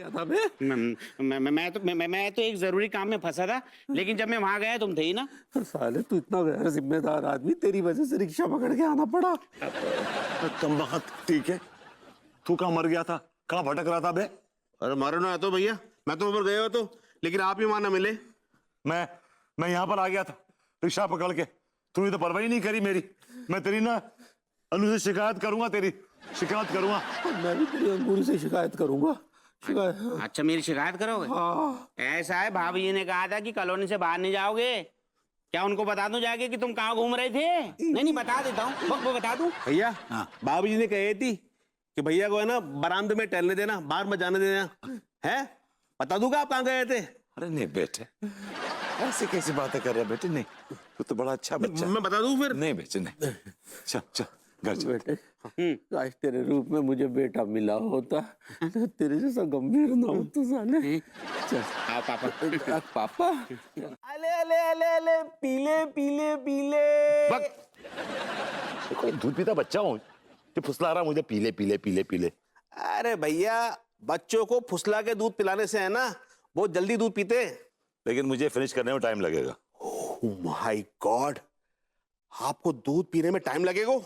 गया था मैं तो एक जरूरी काम में फंसा था, लेकिन जब मैं वहां गया तुम थे ही ना। साले तू इतना गैर जिम्मेदार आदमी, तेरी वजह से रिक्शा पकड़ के आना पड़ा। कम वक्त ठीक है, तू कहाँ मर गया था, कहाँ भटक रहा था बे? अरे मारो ना तो भैया, मैं तो ऊपर गए हो तो, लेकिन आप ही वहां ना मिले। मैं यहाँ पर आ गया था रिक्शा पकड़ के, तूने तो परवाही नहीं करी मेरी। मैं तेरी ना अनु से शिकायत करूंगा, तेरी शिकायत करूंगा। मैं भी तेरी अंगूरी से शिकायत करूंगा। शिकायत? अच्छा मेरी शिकायत करोगे? हाँ। ऐसा है, भाभी जी ने कहा था कि कॉलोनी से बाहर नहीं जाओगे। क्या उनको बता दूं जाके कि तुम कहाँ घूम रहे थे? नहीं बता देता हूँ, वो बता दूं। भैया भाभी जी ने कही थी कि भैया को है ना बरामदे में टहलने देना, बाहर मत जाने देना। है बता दूंगा आप कहाँ गए थे? अरे नहीं बेटे, ऐसे कैसी बातें कर रहे बेटे? नहीं, तू तो बड़ा अच्छा बच्चा। मैं बता दूं फिर? नहीं बेटे नहीं, चल चल घर चल। बेटे, काश तेरे रूप में मुझे बेटा मिला होता, तो तेरे जैसा गंभीर ना हो तो साले। चल आओ पापा। पापा। अले अले अले अले पीले पीले पीले। कोई दूध पीता बच्चा हूँ कि फुसला रहा मुझे पीले पीले पीले पीले? अरे भैया, बच्चों को फुसला के दूध पिलाने से है ना बहुत जल्दी दूध पीते। लेकिन मुझे फिनिश करने में टाइम लगेगा। माय गॉड, आपको दूध पीने में टाइम लगेगा?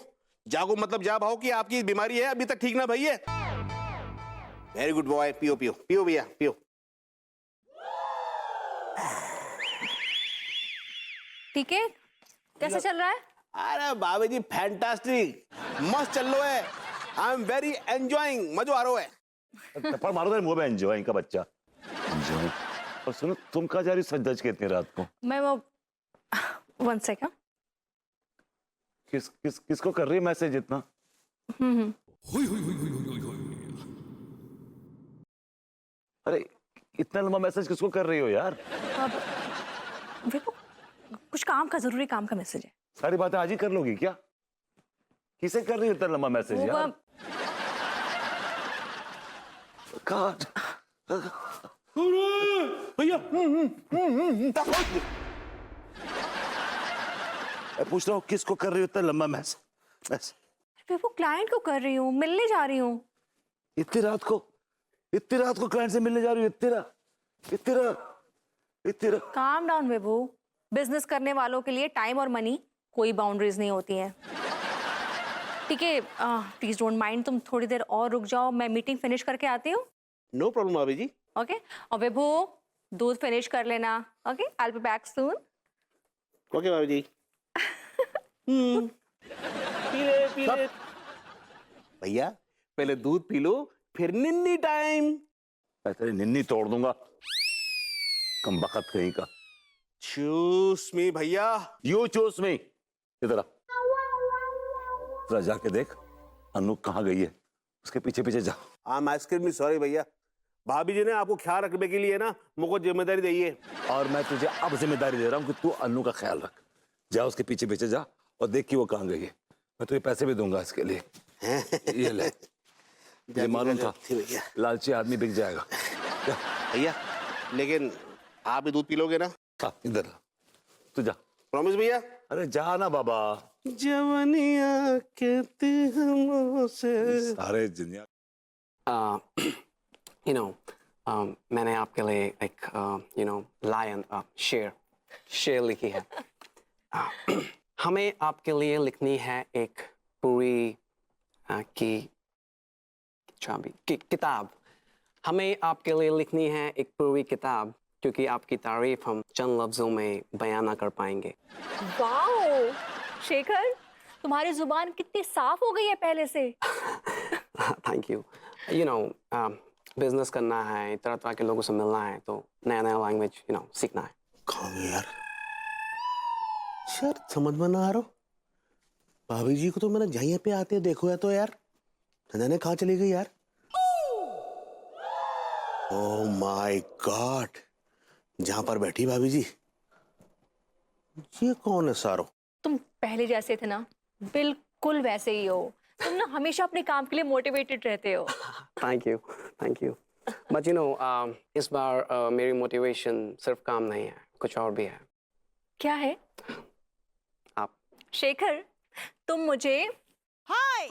जागो मतलब जा भाओ कि आपकी बीमारी है अभी तक ठीक ना भैया। वेरी गुड बॉय, पियो पियो पियो भैया पियो। ठीक है, कैसा चल रहा है? अरे बाबा जी फैंटास्टिक, मस्त चल रहा है। आई एम वेरी एंजॉयिंग, मजा आ रहा है। थप्पड़ मारो तेरे मुंह में, एंजॉय का बच्चा। एंजॉय। और सुनो, तुम कहाँ जा रही सज धज के इतनी रात को? मैं वो 1 सेकंड। किसको कर रही है मैसेज इतना? अरे इतना लंबा मैसेज किसको कर रही हो यार? देखो, कुछ काम का, जरूरी काम का मैसेज है। सारी बातें आज ही कर लोगी क्या? किसे कर रही हो इतना लंबा मैसेज यार? भैया मैं पूछ रहा हूँ किसको कर रही हो इतना लंबा मैसेज? वो क्लाइंट को कर रही हूँ, मिलने जा रही हूँ। इतनी रात को क्लाइंट से मिलने जा रही हो? इतनी रात। काम डाउन विभू, बिजनेस करने वालों के लिए टाइम और मनी कोई बाउंड्रीज नहीं होती हैं। ठीक है, प्लीज डोंट माइंड, तुम थोड़ी देर और रुक जाओ, मैं मीटिंग फिनिश करके आती हूँ। नो प्रॉब्लम भाभी जी। ओके, और विभू दूध फिनिश कर लेना। Okay, I will be back soon. Okay भाभी जी। पीले पीले। भैया पहले दूध पी लो, फिर निन्नी टाइम। मैं तेरी निन्नी तोड़ दूंगा, कम बखत कहीं का। चूस मी भैया। यू चूस मी। इधर आ, जरा जाके देख अनु कहाँ गई है, उसके पीछे पीछे जा। आई एम एक्सट्रीमली सॉरी भैया, भाभी जी ने आपको ख्याल रखने के लिए ना मुझको जिम्मेदारी दी है। और मैं तुझे अब जिम्मेदारी दे रहा हूँ कि तू अनु का ख्याल रख। जा उसके पीछे पीछे जा और देख कि वो कहाँ गई है। मैं तुझे पैसे भी दूंगा इसके लिए। ये ले, ये मालूम था लालची आदमी बिक जाएगा। भैया लेकिन आप भी दूध पी लोगे ना? हाँ, इधर तू जा। प्रॉमिस भैया? अरे जा ना बाबा। जवानियां कहते हम से सारे दुनिया। you know, मैंने आपके लिए एक you know लायन शेर लिखी है। हमें आपके लिए लिखनी है एक पूरी किताब। हमें आपके लिए लिखनी है एक पूरी किताब, क्योंकि आपकी तारीफ हम चंद लफ्जों में बयान ना कर पाएंगे। वाओ शेखर, तुम्हारी जुबान कितनी साफ हो गई है पहले से। Thank you. You know, business करना है, तरह तरह के लोगों से मिलना है, तो नया नया लैंग्वेज सीखना है। कहाँ यार, सर समझ में ना आ रहा। भाभी जी को तो मैंने जहाँ पे आते देखो है तो यार, न जाने कहाँ चली गई यार। ओह माय गॉड, जहाँ पर बैठी भाभी जी, ये कौन है सारो? तुम पहले जैसे थे ना, बिल्कुल वैसे ही हो। तुम ना हमेशा अपने काम के लिए मोटिवेटेड रहते हो। Thank you. But you know, इस बार मेरी मोटिवेशन सिर्फ काम नहीं है, कुछ और भी है। क्या है? आप। शेखर, तुम मुझे हाय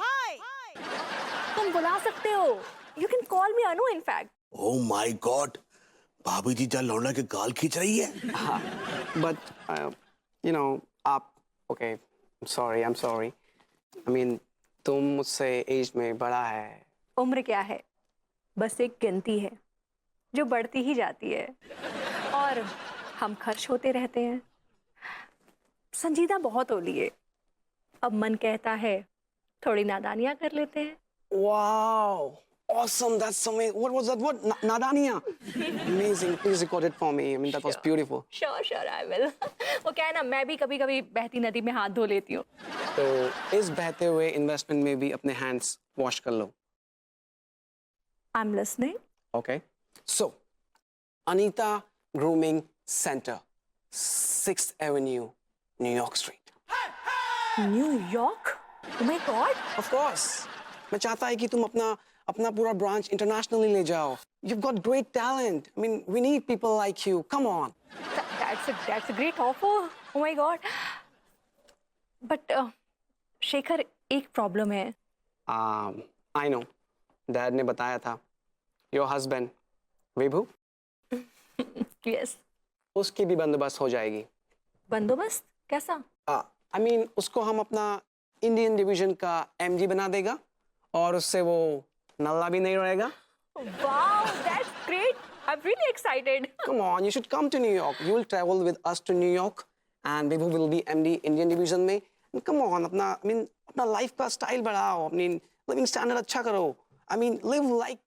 तुम बुला सकते हो। You can call me Anu in fact. Oh my God, भाभी जी जहाँ लौंडा के गाल खींच रही है। But you know, आप okay, I'm sorry. I mean, तुम मुझसे एज में बड़ा है. उम्र क्या है, बस एक गिनती है जो बढ़ती ही जाती है और हम खर्च होते रहते हैं। संजीदा बहुत हो लिए, अब मन कहता है थोड़ी नादानियां कर लेते हैं। Wow, awesome. That's amazing. What was that word? Nadania. Amazing. Please record it for me. I mean, that was beautiful. Sure I will. वो क्या है ना, मैं भी कभी कभी बहती नदी में हाथ धो लेती हूँ। तो इस बहते हुए इन्वेस्टमेंट में भी अपने हैंड्स वॉश कर लो. I am listening. Okay. So, Anita Grooming Center, 6th Avenue, New York Street. New York? Oh my God, Of course. मैं चाहता है कि तुम अपना पूरा ब्रांच इंटरनेशनली ले जाओ. You've got great talent. I mean, we need people like you. Come on. that's a great offer. Oh my god. But Shekhar, एक प्रॉब्लम है। I know. Dad ने बताया था. Your husband, Vibhu, yes. उसकी भी बंदोबस्त हो जाएगी. बंदोबस्त कैसा? I mean, उसको हम अपना इंडियन डिवीजन का MD बना देगा और उससे वो नल्ला भी नहीं रहेगा. Wow, that's great. I'm really excited. Come on, you should come to New York. You will travel with us to New York, and Vibhu will be MD Indian division में. And come on, अपना life का style बढ़ाओ, अपनी living standard अच्छा करो. I mean, live like